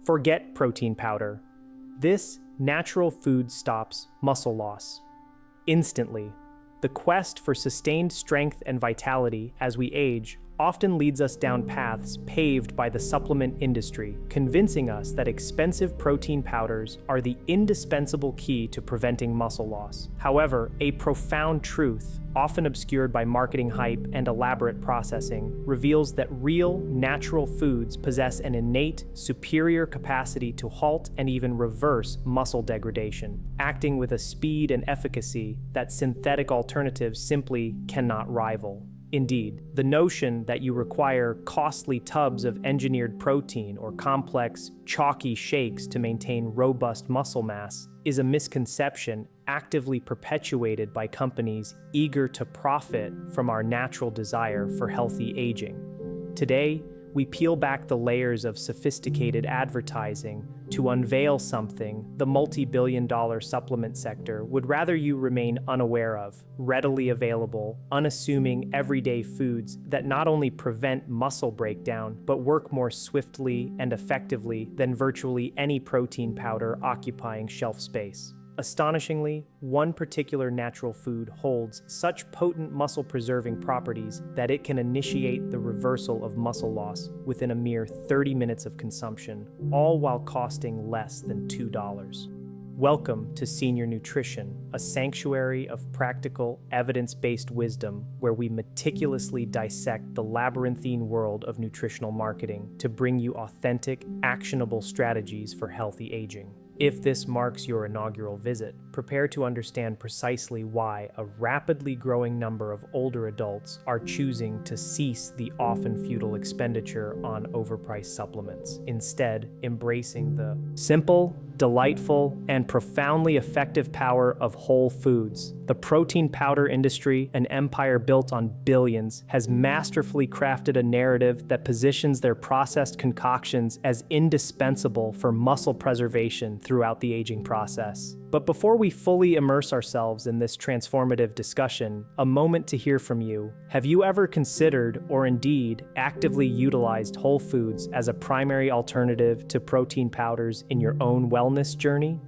Forget protein powder. This natural food stops muscle loss instantly. The quest for sustained strength and vitality as we age often leads us down paths paved by the supplement industry, convincing us that expensive protein powders are the indispensable key to preventing muscle loss. However, a profound truth, often obscured by marketing hype and elaborate processing, reveals that real, natural foods possess an innate, superior capacity to halt and even reverse muscle degradation, acting with a speed and efficacy that synthetic alternatives simply cannot rival. Indeed, the notion that you require costly tubs of engineered protein or complex, chalky shakes to maintain robust muscle mass is a misconception actively perpetuated by companies eager to profit from our natural desire for healthy aging. Today, we peel back the layers of sophisticated advertising to unveil something the multi-billion-dollar supplement sector would rather you remain unaware of: readily available, unassuming everyday foods that not only prevent muscle breakdown, but work more swiftly and effectively than virtually any protein powder occupying shelf space. Astonishingly, one particular natural food holds such potent muscle-preserving properties that it can initiate the reversal of muscle loss within a mere 30 minutes of consumption, all while costing less than $2. Welcome to Senior Nutrition, a sanctuary of practical, evidence-based wisdom where we meticulously dissect the labyrinthine world of nutritional marketing to bring you authentic, actionable strategies for healthy aging. If this marks your inaugural visit, prepare to understand precisely why a rapidly growing number of older adults are choosing to cease the often futile expenditure on overpriced supplements, instead embracing the simple, delightful, and profoundly effective power of whole foods. The protein powder industry, an empire built on billions, has masterfully crafted a narrative that positions their processed concoctions as indispensable for muscle preservation throughout the aging process. But before we fully immerse ourselves in this transformative discussion, a moment to hear from you. Have you ever considered, or indeed actively utilized whole foods as a primary alternative to protein powders in your own wellness journey?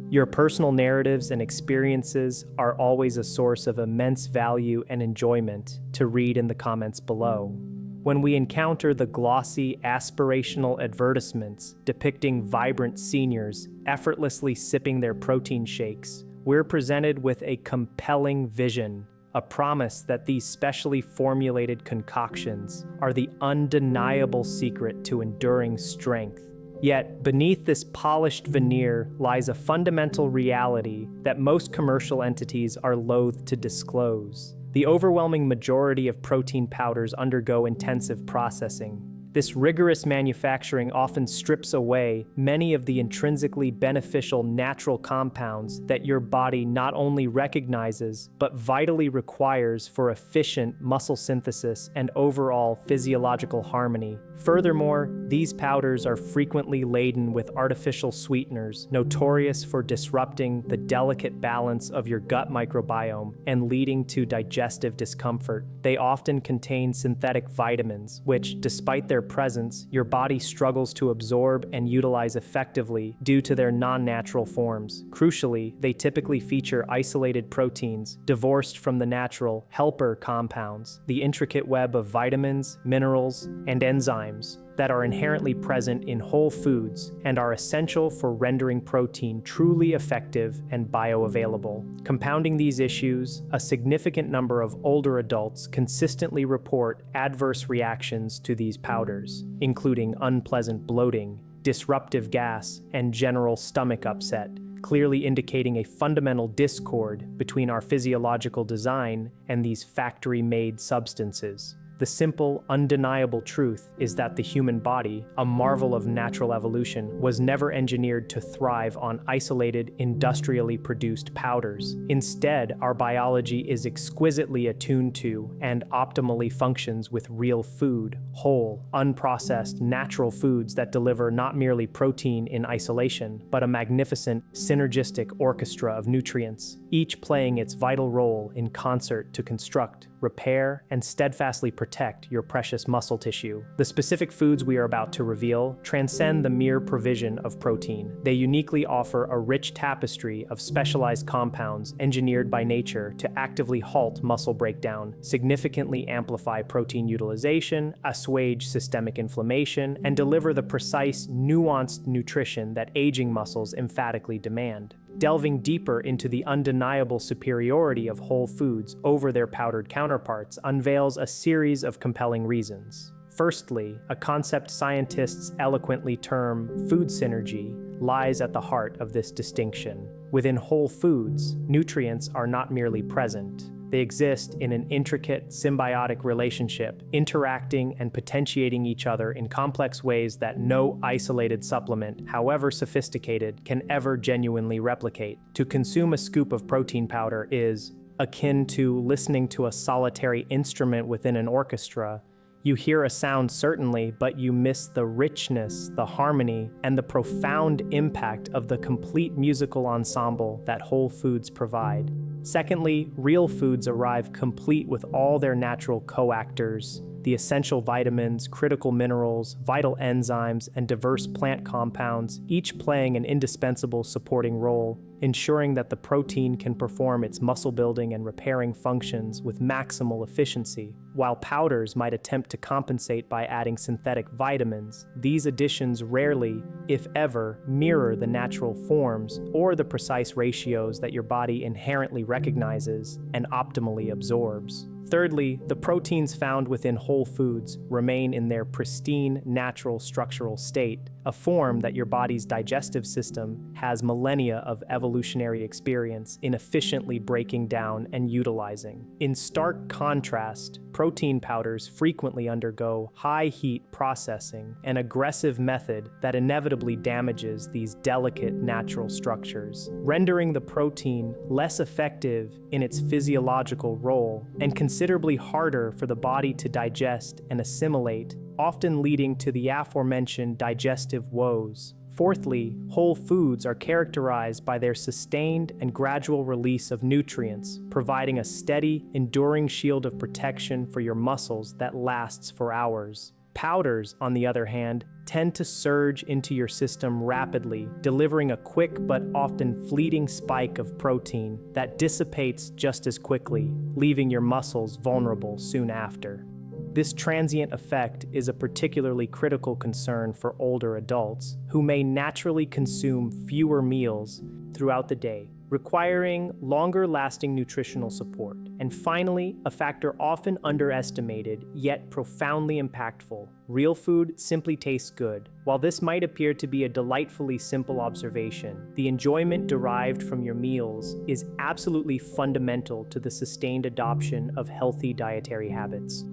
Your personal narratives and experiences are always a source of immense value and enjoyment to read in the comments below. When we encounter the glossy, aspirational advertisements depicting vibrant seniors effortlessly sipping their protein shakes, we're presented with a compelling vision, a promise that these specially formulated concoctions are the undeniable secret to enduring strength. Yet, beneath this polished veneer lies a fundamental reality that most commercial entities are loath to disclose. The overwhelming majority of protein powders undergo intensive processing. This rigorous manufacturing often strips away many of the intrinsically beneficial natural compounds that your body not only recognizes, but vitally requires for efficient muscle synthesis and overall physiological harmony. Furthermore, these powders are frequently laden with artificial sweeteners, notorious for disrupting the delicate balance of your gut microbiome and leading to digestive discomfort. They often contain synthetic vitamins, which, despite their presence, your body struggles to absorb and utilize effectively due to their non-natural forms. Crucially, they typically feature isolated proteins, divorced from the natural helper compounds, the intricate web of vitamins, minerals, and enzymes that are inherently present in whole foods and are essential for rendering protein truly effective and bioavailable. Compounding these issues, a significant number of older adults consistently report adverse reactions to these powders, including unpleasant bloating, disruptive gas, and general stomach upset, clearly indicating a fundamental discord between our physiological design and these factory-made substances. The simple, undeniable truth is that the human body, a marvel of natural evolution, was never engineered to thrive on isolated, industrially produced powders. Instead, our biology is exquisitely attuned to and optimally functions with real food, whole, unprocessed, natural foods that deliver not merely protein in isolation, but a magnificent, synergistic orchestra of nutrients, each playing its vital role in concert to construct, repair, and steadfastly protect protect your precious muscle tissue. The specific foods we are about to reveal transcend the mere provision of protein. They uniquely offer a rich tapestry of specialized compounds engineered by nature to actively halt muscle breakdown, significantly amplify protein utilization, assuage systemic inflammation, and deliver the precise, nuanced nutrition that aging muscles emphatically demand. Delving deeper into the undeniable superiority of whole foods over their powdered counterparts unveils a series of compelling reasons. Firstly, a concept scientists eloquently term food synergy lies at the heart of this distinction. Within whole foods, nutrients are not merely present. They exist in an intricate, symbiotic relationship, interacting and potentiating each other in complex ways that no isolated supplement, however sophisticated, can ever genuinely replicate. To consume a scoop of protein powder is akin to listening to a solitary instrument within an orchestra. You hear a sound certainly, but you miss the richness, the harmony, and the profound impact of the complete musical ensemble that whole foods provide. Secondly, real foods arrive complete with all their natural coactors, the essential vitamins, critical minerals, vital enzymes, and diverse plant compounds, each playing an indispensable supporting role, ensuring that the protein can perform its muscle-building and repairing functions with maximal efficiency. While powders might attempt to compensate by adding synthetic vitamins, these additions rarely, if ever, mirror the natural forms or the precise ratios that your body inherently recognizes and optimally absorbs. Thirdly, the proteins found within whole foods remain in their pristine, natural structural state, a form that your body's digestive system has millennia of evolutionary experience in efficiently breaking down and utilizing. In stark contrast, protein powders frequently undergo high-heat processing, an aggressive method that inevitably damages these delicate natural structures, rendering the protein less effective in its physiological role and considerably harder for the body to digest and assimilate, often leading to the aforementioned digestive woes. Fourthly, whole foods are characterized by their sustained and gradual release of nutrients, providing a steady, enduring shield of protection for your muscles that lasts for hours. Powders, on the other hand, tend to surge into your system rapidly, delivering a quick but often fleeting spike of protein that dissipates just as quickly, leaving your muscles vulnerable soon after. This transient effect is a particularly critical concern for older adults who may naturally consume fewer meals throughout the day, requiring longer-lasting nutritional support. And finally, a factor often underestimated yet profoundly impactful: real food simply tastes good. While this might appear to be a delightfully simple observation, the enjoyment derived from your meals is absolutely fundamental to the sustained adoption of healthy dietary habits.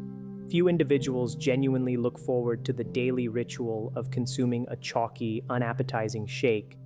Few individuals genuinely look forward to the daily ritual of consuming a chalky, unappetizing shake.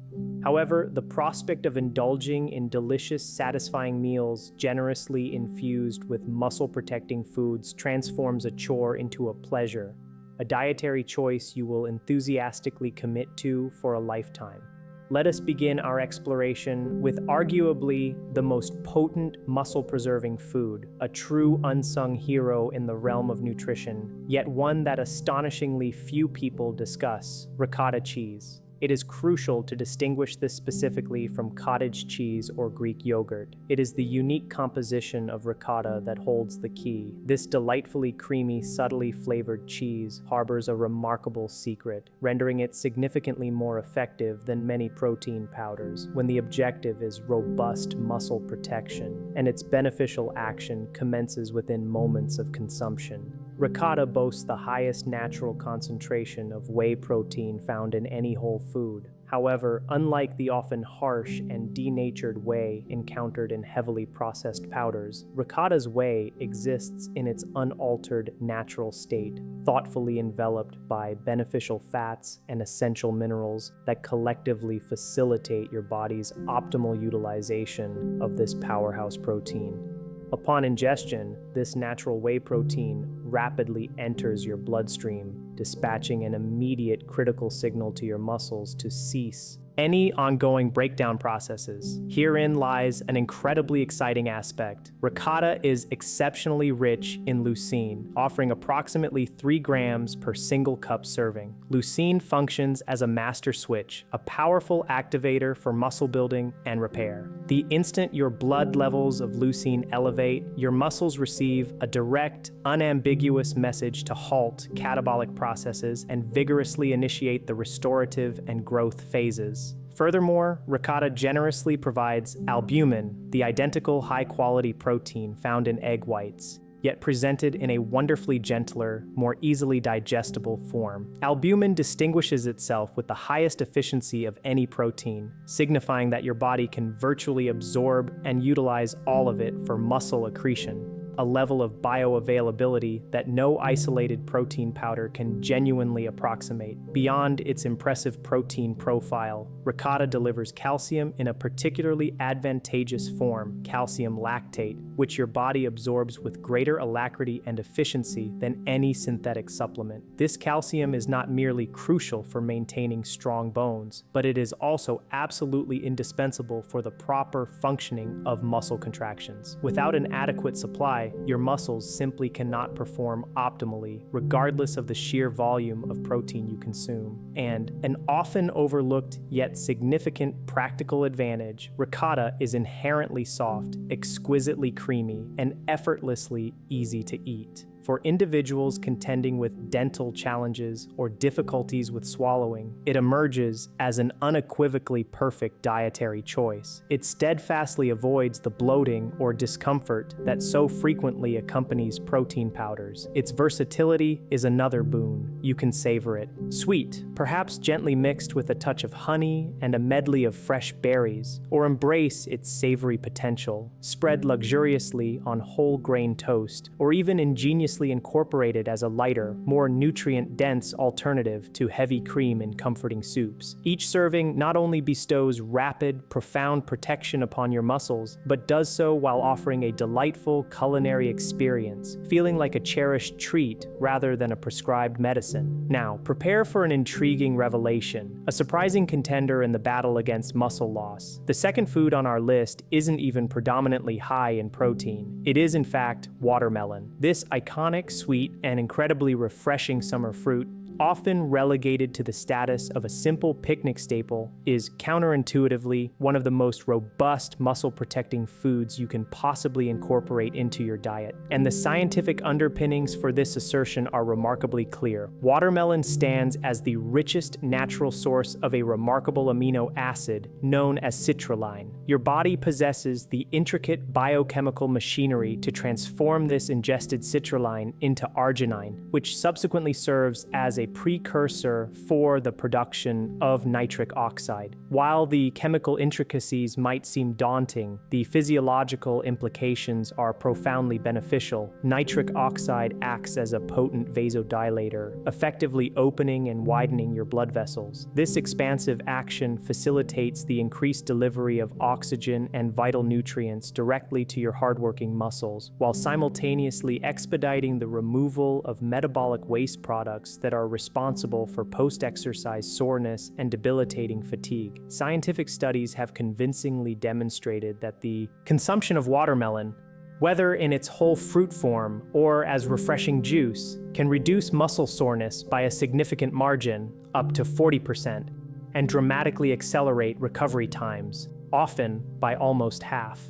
However, the prospect of indulging in delicious, satisfying meals generously infused with muscle-protecting foods transforms a chore into a pleasure, a dietary choice you will enthusiastically commit to for a lifetime. Let us begin our exploration with arguably the most potent muscle-preserving food, a true unsung hero in the realm of nutrition, yet one that astonishingly few people discuss: ricotta cheese. It is crucial to distinguish this specifically from cottage cheese or Greek yogurt. It is the unique composition of ricotta that holds the key. This delightfully creamy, subtly flavored cheese harbors a remarkable secret, rendering it significantly more effective than many protein powders when the objective is robust muscle protection, and its beneficial action commences within moments of consumption. Ricotta boasts the highest natural concentration of whey protein found in any whole food. However, unlike the often harsh and denatured whey encountered in heavily processed powders, ricotta's whey exists in its unaltered natural state, thoughtfully enveloped by beneficial fats and essential minerals that collectively facilitate your body's optimal utilization of this powerhouse protein. Upon ingestion, this natural whey protein rapidly enters your bloodstream, dispatching an immediate critical signal to your muscles to cease any ongoing breakdown processes. Herein lies an incredibly exciting aspect. Ricotta is exceptionally rich in leucine, offering approximately 3 grams per single cup serving. Leucine functions as a master switch, a powerful activator for muscle building and repair. The instant your blood levels of leucine elevate, your muscles receive a direct, unambiguous message to halt catabolic processes and vigorously initiate the restorative and growth phases. Furthermore, ricotta generously provides albumin, the identical high-quality protein found in egg whites, yet presented in a wonderfully gentler, more easily digestible form. Albumin distinguishes itself with the highest efficiency of any protein, signifying that your body can virtually absorb and utilize all of it for muscle accretion, a level of bioavailability that no isolated protein powder can genuinely approximate. Beyond its impressive protein profile, ricotta delivers calcium in a particularly advantageous form, calcium lactate, which your body absorbs with greater alacrity and efficiency than any synthetic supplement. This calcium is not merely crucial for maintaining strong bones, but it is also absolutely indispensable for the proper functioning of muscle contractions. Without an adequate supply, your muscles simply cannot perform optimally, regardless of the sheer volume of protein you consume. And an often overlooked yet significant practical advantage, ricotta is inherently soft, exquisitely creamy, and effortlessly easy to eat. For individuals contending with dental challenges or difficulties with swallowing, it emerges as an unequivocally perfect dietary choice. It steadfastly avoids the bloating or discomfort that so frequently accompanies protein powders. Its versatility is another boon. You can savor it. Sweet, perhaps gently mixed with a touch of honey and a medley of fresh berries, or embrace its savory potential. Spread luxuriously on whole grain toast, or even ingeniously incorporated as a lighter, more nutrient-dense alternative to heavy cream in comforting soups. Each serving not only bestows rapid, profound protection upon your muscles, but does so while offering a delightful culinary experience, feeling like a cherished treat rather than a prescribed medicine. Now, prepare for an intriguing revelation, a surprising contender in the battle against muscle loss. The second food on our list isn't even predominantly high in protein. It is, in fact, watermelon. This iconic, sweet, and incredibly refreshing summer fruit, often relegated to the status of a simple picnic staple, is counterintuitively one of the most robust muscle-protecting foods you can possibly incorporate into your diet. And the scientific underpinnings for this assertion are remarkably clear. Watermelon stands as the richest natural source of a remarkable amino acid known as citrulline. Your body possesses the intricate biochemical machinery to transform this ingested citrulline into arginine, which subsequently serves as a precursor for the production of nitric oxide. While the chemical intricacies might seem daunting, the physiological implications are profoundly beneficial. Nitric oxide acts as a potent vasodilator, effectively opening and widening your blood vessels. This expansive action facilitates the increased delivery of oxygen and vital nutrients directly to your hardworking muscles, while simultaneously expediting the removal of metabolic waste products that are responsible for post-exercise soreness and debilitating fatigue. Scientific studies have convincingly demonstrated that the consumption of watermelon, whether in its whole fruit form or as refreshing juice, can reduce muscle soreness by a significant margin, up to 40%, and dramatically accelerate recovery times, often by almost half.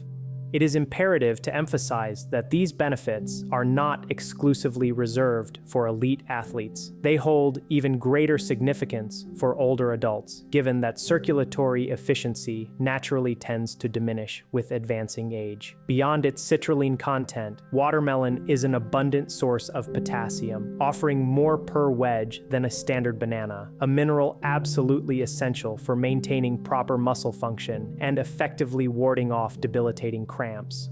It is imperative to emphasize that these benefits are not exclusively reserved for elite athletes. They hold even greater significance for older adults, given that circulatory efficiency naturally tends to diminish with advancing age. Beyond its citrulline content, watermelon is an abundant source of potassium, offering more per wedge than a standard banana, a mineral absolutely essential for maintaining proper muscle function and effectively warding off debilitating cramps.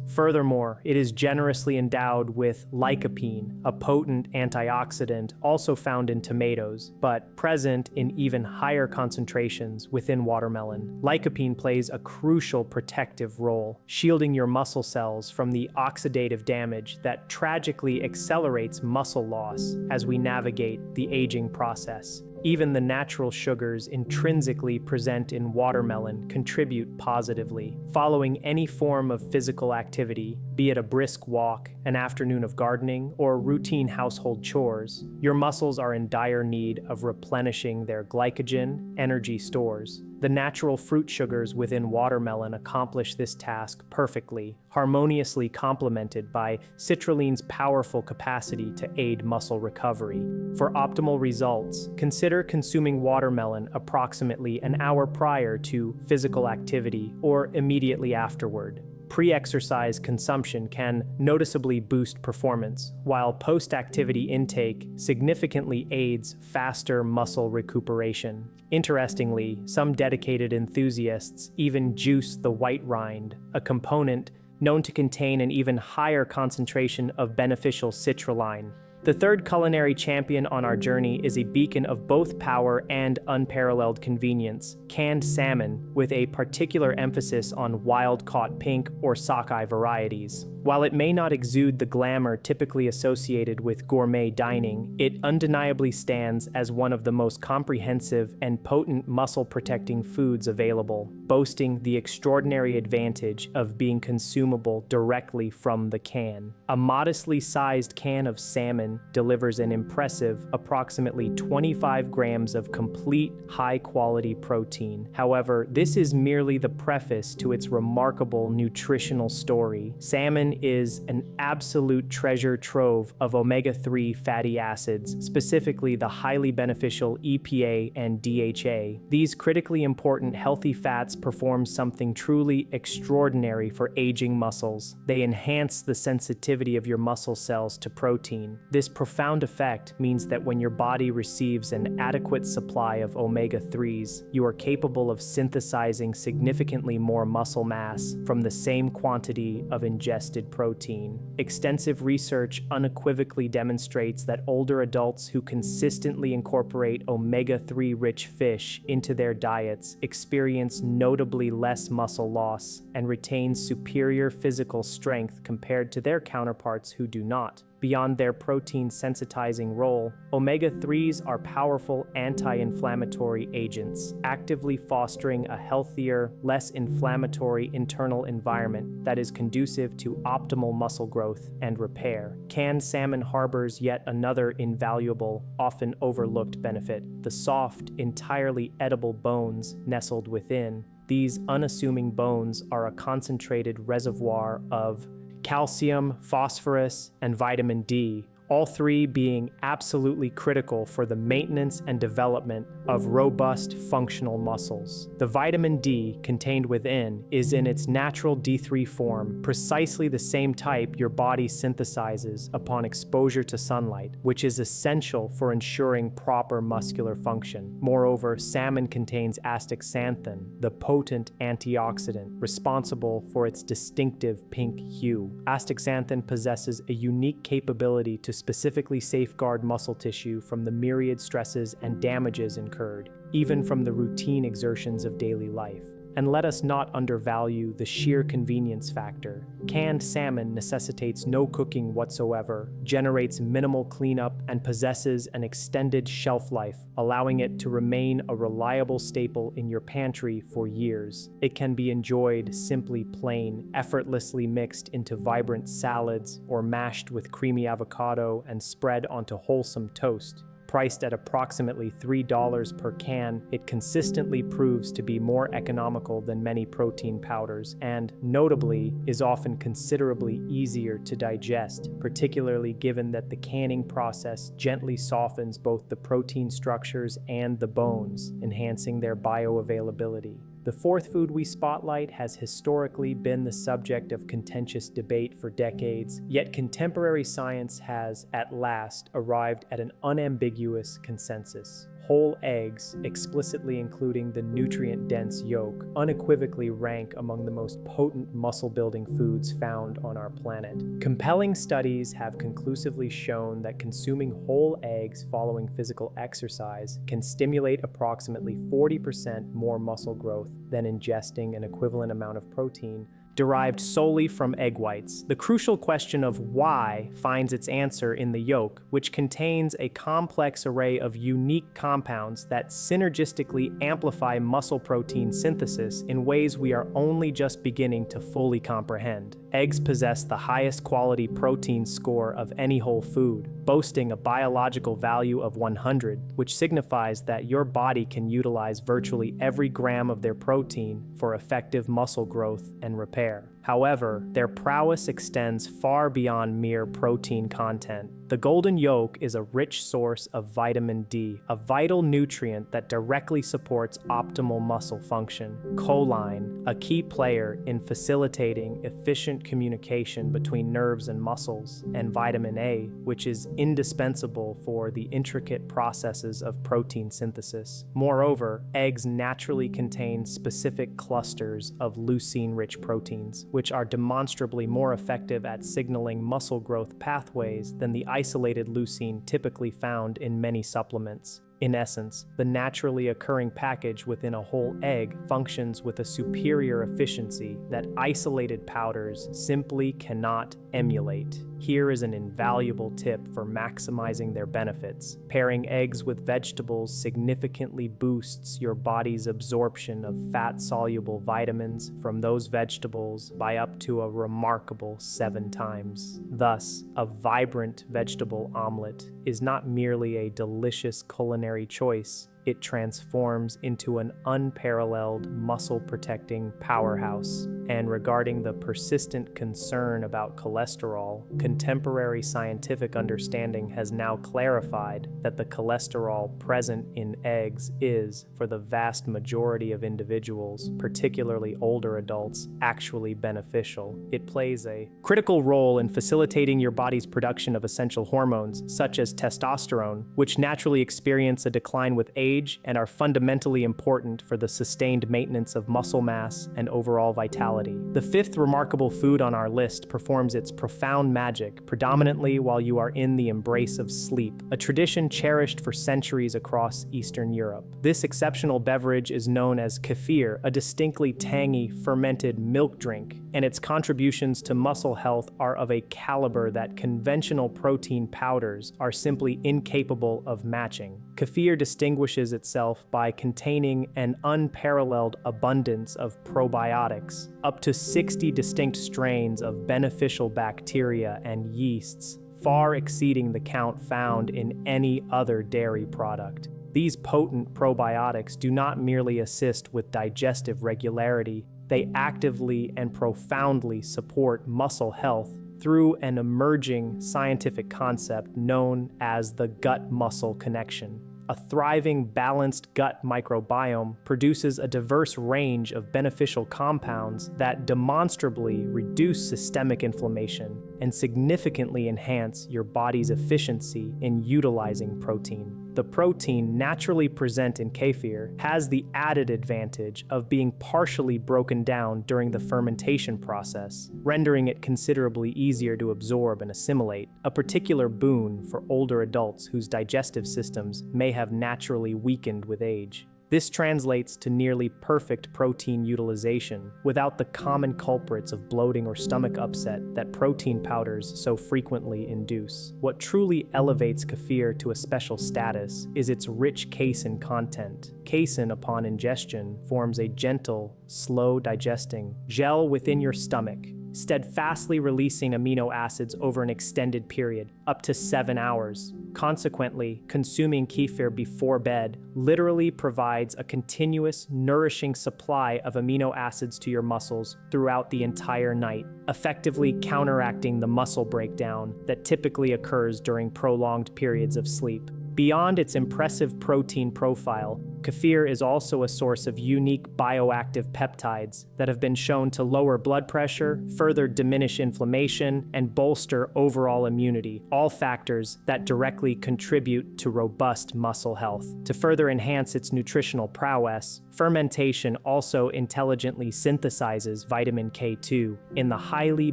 Furthermore, it is generously endowed with lycopene, a potent antioxidant also found in tomatoes, but present in even higher concentrations within watermelon. Lycopene plays a crucial protective role, shielding your muscle cells from the oxidative damage that tragically accelerates muscle loss as we navigate the aging process. Even the natural sugars intrinsically present in watermelon contribute positively. Following any form of physical activity, be it a brisk walk, an afternoon of gardening, or routine household chores, your muscles are in dire need of replenishing their glycogen energy stores. The natural fruit sugars within watermelon accomplish this task perfectly, harmoniously complemented by citrulline's powerful capacity to aid muscle recovery. For optimal results, consider consuming watermelon approximately an hour prior to physical activity or immediately afterward. Pre-exercise consumption can noticeably boost performance, while post-activity intake significantly aids faster muscle recuperation. Interestingly, some dedicated enthusiasts even juice the white rind, a component known to contain an even higher concentration of beneficial citrulline. The third culinary champion on our journey is a beacon of both power and unparalleled convenience: canned salmon, with a particular emphasis on wild-caught pink or sockeye varieties. While it may not exude the glamour typically associated with gourmet dining, it undeniably stands as one of the most comprehensive and potent muscle-protecting foods available, boasting the extraordinary advantage of being consumable directly from the can. A modestly sized can of salmon delivers an impressive approximately 25 grams of complete, high-quality protein. However, this is merely the preface to its remarkable nutritional story. Salmon is an absolute treasure trove of omega-3 fatty acids, specifically the highly beneficial EPA and DHA. These critically important healthy fats perform something truly extraordinary for aging muscles. They enhance the sensitivity of your muscle cells to protein. This profound effect means that when your body receives an adequate supply of omega-3s, you are capable of synthesizing significantly more muscle mass from the same quantity of ingested protein. Extensive research unequivocally demonstrates that older adults who consistently incorporate omega-3 rich fish into their diets experience notably less muscle loss and retain superior physical strength compared to their counterparts who do not. Beyond their protein sensitizing role, omega-3s are powerful anti-inflammatory agents, actively fostering a healthier, less inflammatory internal environment that is conducive to optimal muscle growth and repair. Canned salmon harbors yet another invaluable, often overlooked benefit: the soft, entirely edible bones nestled within. These unassuming bones are a concentrated reservoir of calcium, phosphorus, and vitamin D, all three being absolutely critical for the maintenance and development of robust functional muscles. The vitamin D contained within is in its natural D3 form, precisely the same type your body synthesizes upon exposure to sunlight, which is essential for ensuring proper muscular function. Moreover, salmon contains astaxanthin, the potent antioxidant responsible for its distinctive pink hue. Astaxanthin possesses a unique capability to specifically safeguard muscle tissue from the myriad stresses and damages incurred, even from the routine exertions of daily life. And let us not undervalue the sheer convenience factor. Canned salmon necessitates no cooking whatsoever, generates minimal cleanup, and possesses an extended shelf life, allowing it to remain a reliable staple in your pantry for years. It can be enjoyed simply plain, effortlessly mixed into vibrant salads, or mashed with creamy avocado and spread onto wholesome toast. Priced at approximately $3 per can, it consistently proves to be more economical than many protein powders and, notably, is often considerably easier to digest, particularly given that the canning process gently softens both the protein structures and the bones, enhancing their bioavailability. The fourth food we spotlight has historically been the subject of contentious debate for decades, yet contemporary science has, at last, arrived at an unambiguous consensus. Whole eggs, explicitly including the nutrient-dense yolk, unequivocally rank among the most potent muscle-building foods found on our planet. Compelling studies have conclusively shown that consuming whole eggs following physical exercise can stimulate approximately 40% more muscle growth than ingesting an equivalent amount of protein derived solely from egg whites. The crucial question of why finds its answer in the yolk, which contains a complex array of unique compounds that synergistically amplify muscle protein synthesis in ways we are only just beginning to fully comprehend. Eggs possess the highest quality protein score of any whole food, boasting a biological value of 100, which signifies that your body can utilize virtually every gram of their protein for effective muscle growth and repair. However, their prowess extends far beyond mere protein content. The golden yolk is a rich source of vitamin D, a vital nutrient that directly supports optimal muscle function. Choline, a key player in facilitating efficient communication between nerves and muscles, and vitamin A, which is indispensable for the intricate processes of protein synthesis. Moreover, eggs naturally contain specific clusters of leucine-rich proteins, which are demonstrably more effective at signaling muscle growth pathways than the isolated leucine typically found in many supplements. In essence, the naturally occurring package within a whole egg functions with a superior efficiency that isolated powders simply cannot emulate. Here is an invaluable tip for maximizing their benefits. Pairing eggs with vegetables significantly boosts your body's absorption of fat-soluble vitamins from those vegetables by up to a remarkable 7 times. Thus, a vibrant vegetable omelet is not merely a delicious culinary choice, it transforms into an unparalleled muscle-protecting powerhouse. And regarding the persistent concern about cholesterol, contemporary scientific understanding has now clarified that the cholesterol present in eggs is, for the vast majority of individuals, particularly older adults, actually beneficial. It plays a critical role in facilitating your body's production of essential hormones, such as testosterone, which naturally experience a decline with age and are fundamentally important for the sustained maintenance of muscle mass and overall vitality. The fifth remarkable food on our list performs its profound magic predominantly while you are in the embrace of sleep, a tradition cherished for centuries across Eastern Europe. This exceptional beverage is known as kefir, a distinctly tangy, fermented milk drink, and its contributions to muscle health are of a caliber that conventional protein powders are simply incapable of matching. Kefir distinguishes itself by containing an unparalleled abundance of probiotics, up to 60 distinct strains of beneficial bacteria and yeasts, far exceeding the count found in any other dairy product. These potent probiotics do not merely assist with digestive regularity, they actively and profoundly support muscle health through an emerging scientific concept known as the gut-muscle connection. A thriving, balanced gut microbiome produces a diverse range of beneficial compounds that demonstrably reduce systemic inflammation and significantly enhance your body's efficiency in utilizing protein. The protein naturally present in kefir has the added advantage of being partially broken down during the fermentation process, rendering it considerably easier to absorb and assimilate, a particular boon for older adults whose digestive systems may have naturally weakened with age. This translates to nearly perfect protein utilization without the common culprits of bloating or stomach upset that protein powders so frequently induce. What truly elevates kefir to a special status is its rich casein content. Casein, upon ingestion, forms a gentle, slow-digesting gel within your stomach, steadfastly releasing amino acids over an extended period, up to 7 hours. Consequently, consuming kefir before bed literally provides a continuous, nourishing supply of amino acids to your muscles throughout the entire night, effectively counteracting the muscle breakdown that typically occurs during prolonged periods of sleep. Beyond its impressive protein profile, kefir is also a source of unique bioactive peptides that have been shown to lower blood pressure, further diminish inflammation, and bolster overall immunity, all factors that directly contribute to robust muscle health. To further enhance its nutritional prowess, fermentation also intelligently synthesizes vitamin K2 in the highly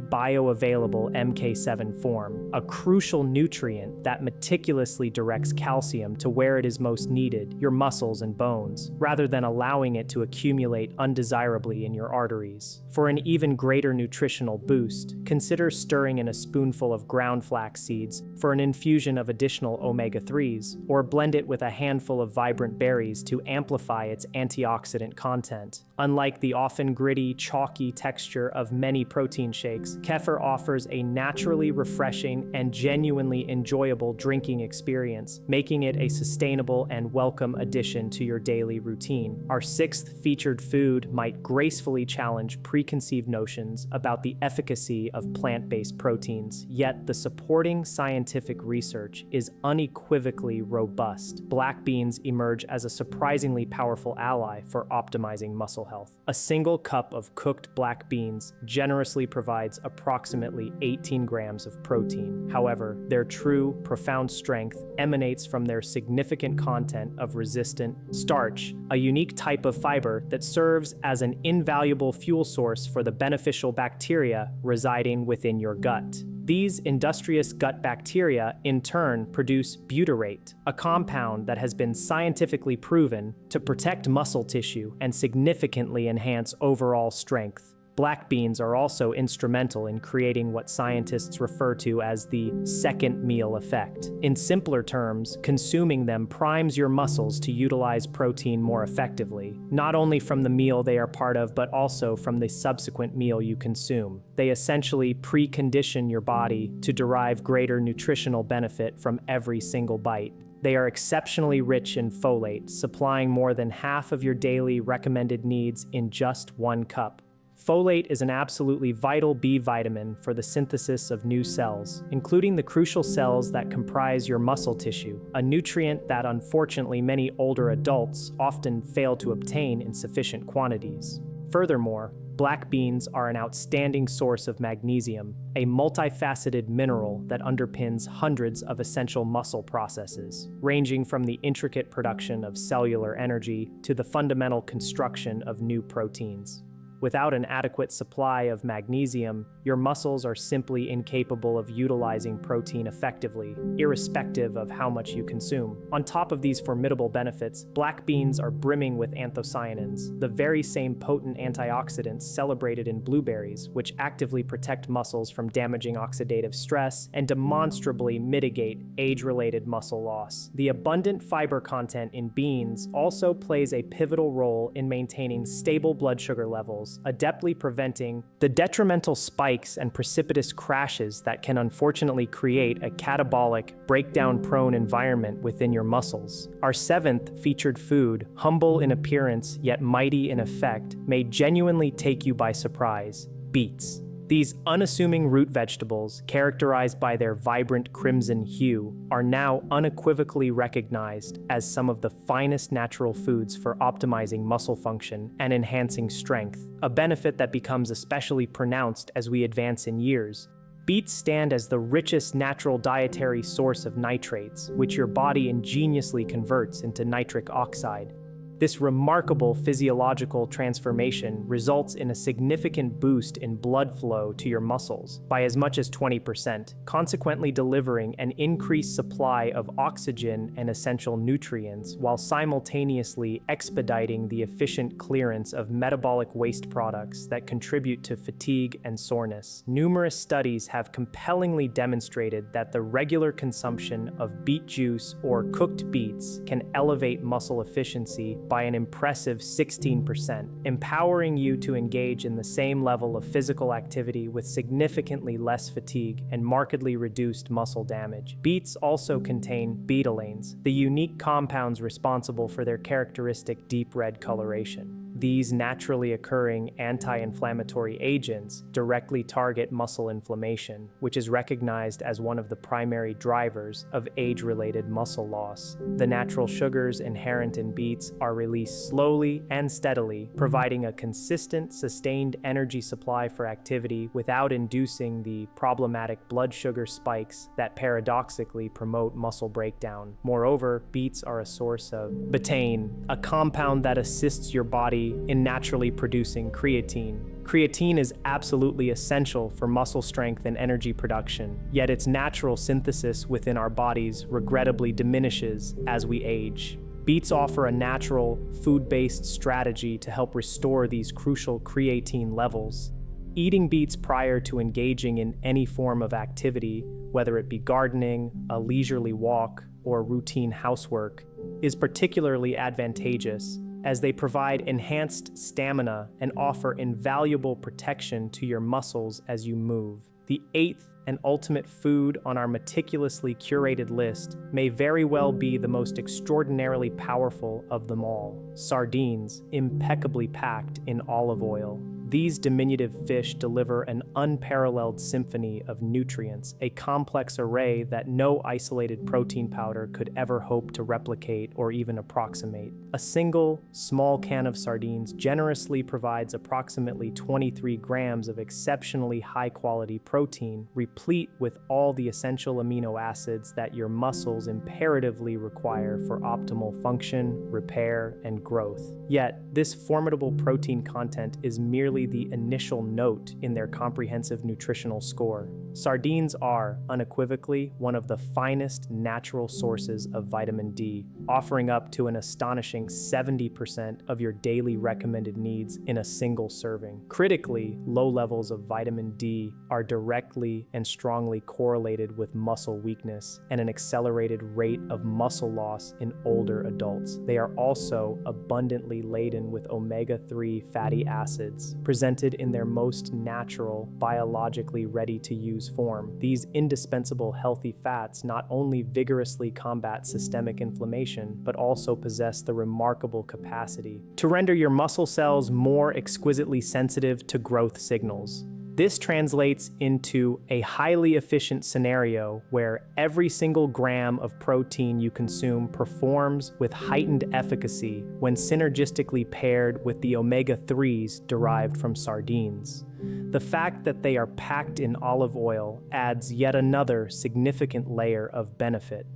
bioavailable MK7 form, a crucial nutrient that meticulously directs calcium to where it is most needed, your muscles and bones. bones, rather than allowing it to accumulate undesirably in your arteries. For an even greater nutritional boost, consider stirring in a spoonful of ground flax seeds for an infusion of additional omega-3s, or blend it with a handful of vibrant berries to amplify its antioxidant content. Unlike the often gritty, chalky texture of many protein shakes, kefir offers a naturally refreshing and genuinely enjoyable drinking experience, making it a sustainable and welcome addition to your daily routine. Our sixth featured food might gracefully challenge preconceived notions about the efficacy of plant-based proteins, yet the supporting scientific research is unequivocally robust. Black beans emerge as a surprisingly powerful ally for optimizing muscle health. A single cup of cooked black beans generously provides approximately 18 grams of protein. However, their true, profound strength emanates from their significant content of resistant starch, a unique type of fiber that serves as an invaluable fuel source for the beneficial bacteria residing within your gut. These industrious gut bacteria, in turn, produce butyrate, a compound that has been scientifically proven to protect muscle tissue and significantly enhance overall strength. Black beans are also instrumental in creating what scientists refer to as the second meal effect. In simpler terms, consuming them primes your muscles to utilize protein more effectively, not only from the meal they are part of, but also from the subsequent meal you consume. They essentially precondition your body to derive greater nutritional benefit from every single bite. They are exceptionally rich in folate, supplying more than half of your daily recommended needs in just one cup. Folate is an absolutely vital B vitamin for the synthesis of new cells, including the crucial cells that comprise your muscle tissue, a nutrient that unfortunately many older adults often fail to obtain in sufficient quantities. Furthermore, black beans are an outstanding source of magnesium, a multifaceted mineral that underpins hundreds of essential muscle processes, ranging from the intricate production of cellular energy to the fundamental construction of new proteins. Without an adequate supply of magnesium, your muscles are simply incapable of utilizing protein effectively, irrespective of how much you consume. On top of these formidable benefits, black beans are brimming with anthocyanins, the very same potent antioxidants celebrated in blueberries, which actively protect muscles from damaging oxidative stress and demonstrably mitigate age-related muscle loss. The abundant fiber content in beans also plays a pivotal role in maintaining stable blood sugar levels, adeptly preventing the detrimental spikes and precipitous crashes that can unfortunately create a catabolic, breakdown-prone environment within your muscles. Our seventh featured food, humble in appearance yet mighty in effect, may genuinely take you by surprise: beets. These unassuming root vegetables, characterized by their vibrant crimson hue, are now unequivocally recognized as some of the finest natural foods for optimizing muscle function and enhancing strength, a benefit that becomes especially pronounced as we advance in years. Beets stand as the richest natural dietary source of nitrates, which your body ingeniously converts into nitric oxide. This remarkable physiological transformation results in a significant boost in blood flow to your muscles by as much as 20%, consequently delivering an increased supply of oxygen and essential nutrients while simultaneously expediting the efficient clearance of metabolic waste products that contribute to fatigue and soreness. Numerous studies have compellingly demonstrated that the regular consumption of beet juice or cooked beets can elevate muscle efficiency by an impressive 16%, empowering you to engage in the same level of physical activity with significantly less fatigue and markedly reduced muscle damage. Beets also contain betalains, the unique compounds responsible for their characteristic deep red coloration. These naturally occurring anti-inflammatory agents directly target muscle inflammation, which is recognized as one of the primary drivers of age-related muscle loss. The natural sugars inherent in beets are released slowly and steadily, providing a consistent, sustained energy supply for activity without inducing the problematic blood sugar spikes that paradoxically promote muscle breakdown. Moreover, beets are a source of betaine, a compound that assists your body in naturally producing creatine. Creatine is absolutely essential for muscle strength and energy production, yet its natural synthesis within our bodies regrettably diminishes as we age. Beets offer a natural, food-based strategy to help restore these crucial creatine levels. Eating beets prior to engaging in any form of activity, whether it be gardening, a leisurely walk, or routine housework, is particularly advantageous as they provide enhanced stamina and offer invaluable protection to your muscles as you move. The eighth and ultimate food on our meticulously curated list may very well be the most extraordinarily powerful of them all: sardines, impeccably packed in olive oil. These diminutive fish deliver an unparalleled symphony of nutrients, a complex array that no isolated protein powder could ever hope to replicate or even approximate. A single, small can of sardines generously provides approximately 23 grams of exceptionally high-quality protein, replete with all the essential amino acids that your muscles imperatively require for optimal function, repair, and growth. Yet, this formidable protein content is merely the initial note in their comprehensive nutritional score. Sardines are, unequivocally, one of the finest natural sources of vitamin D, offering up to an astonishing 70% of your daily recommended needs in a single serving. Critically, low levels of vitamin D are directly and strongly correlated with muscle weakness and an accelerated rate of muscle loss in older adults. They are also abundantly laden with omega-3 fatty acids, presented in their most natural, biologically ready-to-use form. These indispensable healthy fats not only vigorously combat systemic inflammation, but also possess the remarkable capacity to render your muscle cells more exquisitely sensitive to growth signals. This translates into a highly efficient scenario where every single gram of protein you consume performs with heightened efficacy when synergistically paired with the omega-3s derived from sardines. The fact that they are packed in olive oil adds yet another significant layer of benefit.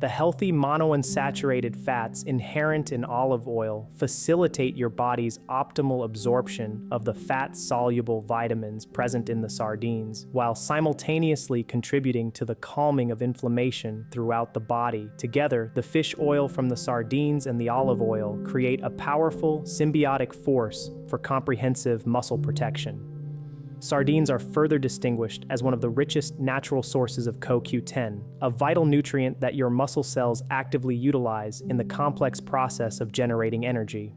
The healthy monounsaturated fats inherent in olive oil facilitate your body's optimal absorption of the fat-soluble vitamins present in the sardines, while simultaneously contributing to the calming of inflammation throughout the body. Together, the fish oil from the sardines and the olive oil create a powerful symbiotic force for comprehensive muscle protection. Sardines are further distinguished as one of the richest natural sources of CoQ10, a vital nutrient that your muscle cells actively utilize in the complex process of generating energy.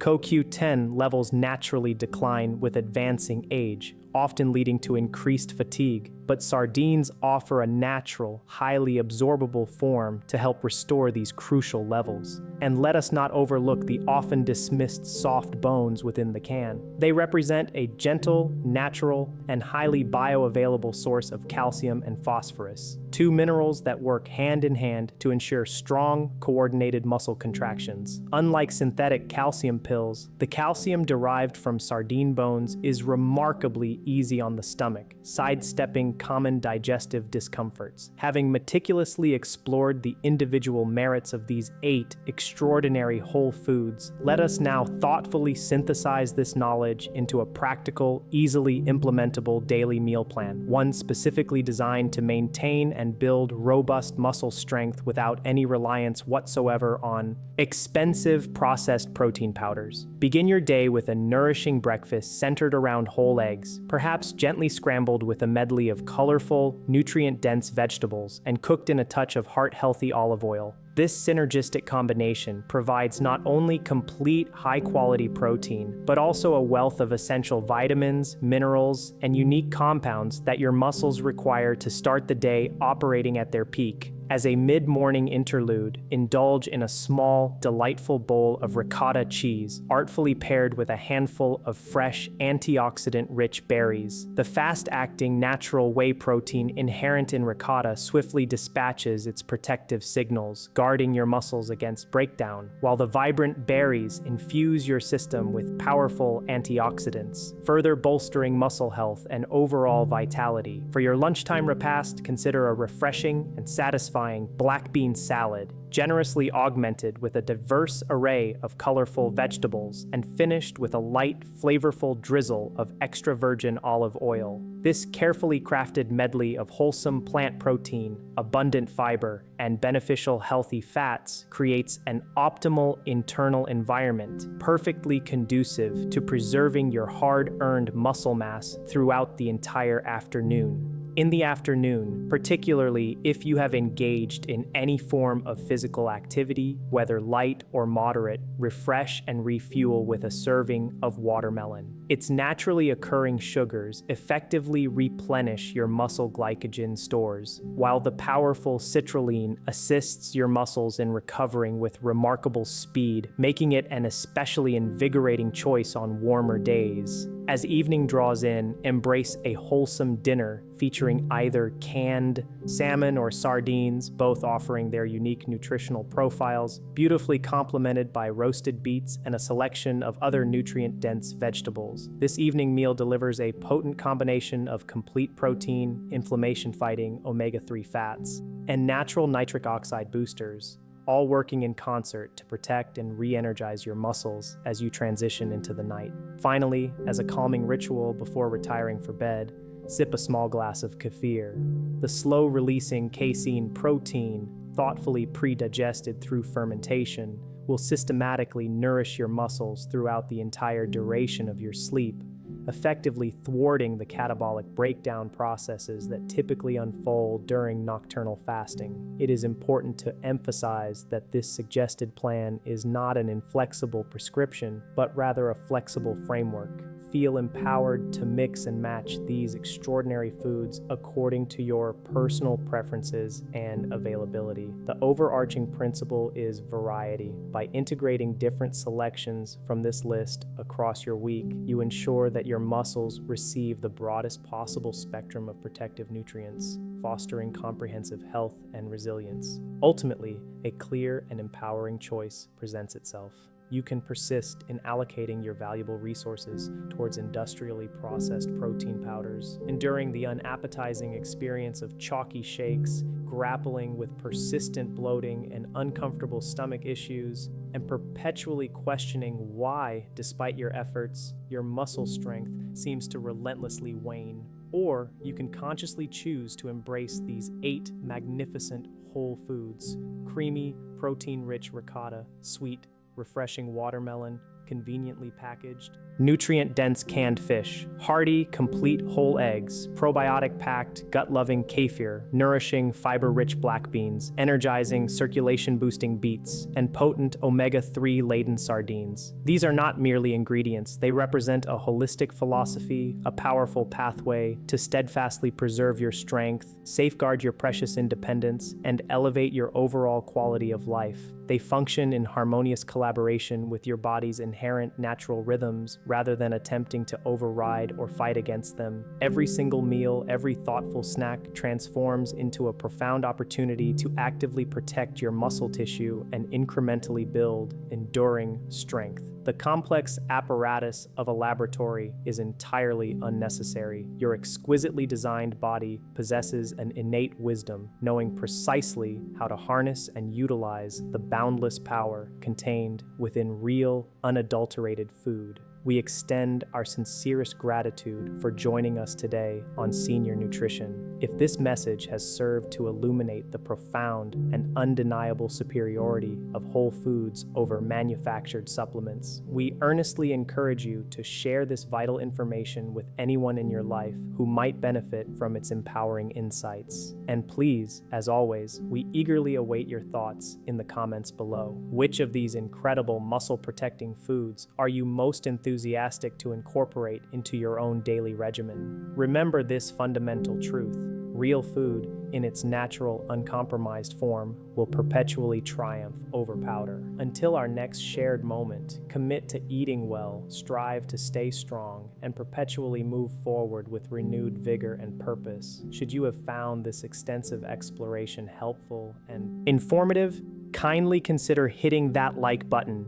CoQ10 levels naturally decline with advancing age, often leading to increased fatigue, but sardines offer a natural, highly absorbable form to help restore these crucial levels. And let us not overlook the often dismissed soft bones within the can. They represent a gentle, natural, and highly bioavailable source of calcium and phosphorus, two minerals that work hand in hand to ensure strong, coordinated muscle contractions. Unlike synthetic calcium pills, the calcium derived from sardine bones is remarkably easy on the stomach, sidestepping common digestive discomforts. Having meticulously explored the individual merits of these 8 extraordinary whole foods, let us now thoughtfully synthesize this knowledge into a practical, easily implementable daily meal plan, one specifically designed to maintain and build robust muscle strength without any reliance whatsoever on expensive processed protein powders. Begin your day with a nourishing breakfast centered around whole eggs, perhaps gently scrambled with a medley of colorful, nutrient-dense vegetables and cooked in a touch of heart-healthy olive oil. This synergistic combination provides not only complete, high-quality protein, but also a wealth of essential vitamins, minerals, and unique compounds that your muscles require to start the day operating at their peak. As a mid-morning interlude, indulge in a small, delightful bowl of ricotta cheese, artfully paired with a handful of fresh, antioxidant-rich berries. The fast-acting natural whey protein inherent in ricotta swiftly dispatches its protective signals, guarding your muscles against breakdown, while the vibrant berries infuse your system with powerful antioxidants, further bolstering muscle health and overall vitality. For your lunchtime repast, consider a refreshing and satisfying satisfying black bean salad, generously augmented with a diverse array of colorful vegetables and finished with a light, flavorful drizzle of extra virgin olive oil. This carefully crafted medley of wholesome plant protein, abundant fiber, and beneficial healthy fats creates an optimal internal environment, perfectly conducive to preserving your hard-earned muscle mass throughout the entire afternoon. In the afternoon, particularly if you have engaged in any form of physical activity, whether light or moderate, refresh and refuel with a serving of watermelon. Its naturally occurring sugars effectively replenish your muscle glycogen stores, while the powerful citrulline assists your muscles in recovering with remarkable speed, making it an especially invigorating choice on warmer days. As evening draws in, embrace a wholesome dinner featuring either canned salmon or sardines, both offering their unique nutritional profiles, beautifully complemented by roasted beets and a selection of other nutrient-dense vegetables. This evening meal delivers a potent combination of complete protein, inflammation-fighting omega-3 fats, and natural nitric oxide boosters, all working in concert to protect and re-energize your muscles as you transition into the night. Finally, as a calming ritual before retiring for bed, sip a small glass of kefir. The slow-releasing casein protein, thoughtfully pre-digested through fermentation, will systematically nourish your muscles throughout the entire duration of your sleep, effectively thwarting the catabolic breakdown processes that typically unfold during nocturnal fasting. It is important to emphasize that this suggested plan is not an inflexible prescription, but rather a flexible framework. Feel empowered to mix and match these extraordinary foods according to your personal preferences and availability. The overarching principle is variety. By integrating different selections from this list across your week, you ensure that your muscles receive the broadest possible spectrum of protective nutrients, fostering comprehensive health and resilience. Ultimately, a clear and empowering choice presents itself. You can persist in allocating your valuable resources towards industrially processed protein powders, enduring the unappetizing experience of chalky shakes, grappling with persistent bloating and uncomfortable stomach issues, and perpetually questioning why, despite your efforts, your muscle strength seems to relentlessly wane. Or you can consciously choose to embrace these 8 magnificent whole foods: creamy, protein-rich ricotta, sweet, refreshing watermelon, conveniently packaged, nutrient-dense canned fish, hearty, complete whole eggs, probiotic-packed, gut-loving kefir, nourishing, fiber-rich black beans, energizing, circulation-boosting beets, and potent omega-3 laden sardines. These are not merely ingredients. They represent a holistic philosophy, a powerful pathway to steadfastly preserve your strength, safeguard your precious independence, and elevate your overall quality of life. They function in harmonious collaboration with your body's inherent natural rhythms rather than attempting to override or fight against them. Every single meal, every thoughtful snack transforms into a profound opportunity to actively protect your muscle tissue and incrementally build enduring strength. The complex apparatus of a laboratory is entirely unnecessary. Your exquisitely designed body possesses an innate wisdom, knowing precisely how to harness and utilize the boundless power contained within real, unadulterated food. We extend our sincerest gratitude for joining us today on Senior Nutrition. If this message has served to illuminate the profound and undeniable superiority of whole foods over manufactured supplements, we earnestly encourage you to share this vital information with anyone in your life who might benefit from its empowering insights. And please, as always, we eagerly await your thoughts in the comments below. Which of these incredible muscle-protecting foods are you most enthusiastic to incorporate into your own daily regimen? Remember this fundamental truth: real food, in its natural, uncompromised form, will perpetually triumph over powder. Until our next shared moment, commit to eating well, strive to stay strong, and perpetually move forward with renewed vigor and purpose. Should you have found this extensive exploration helpful and informative, kindly consider hitting that like button,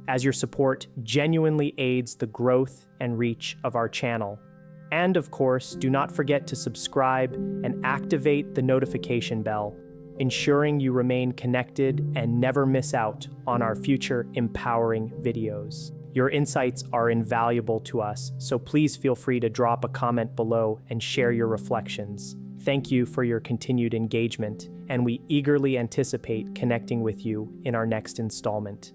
as your support genuinely aids the growth and reach of our channel. And of course, do not forget to subscribe and activate the notification bell. ensuring you remain connected and never miss out on our future empowering videos. Your insights are invaluable to us, so please feel free to drop a comment below and share your reflections. Thank you for your continued engagement, and we eagerly anticipate connecting with you in our next installment.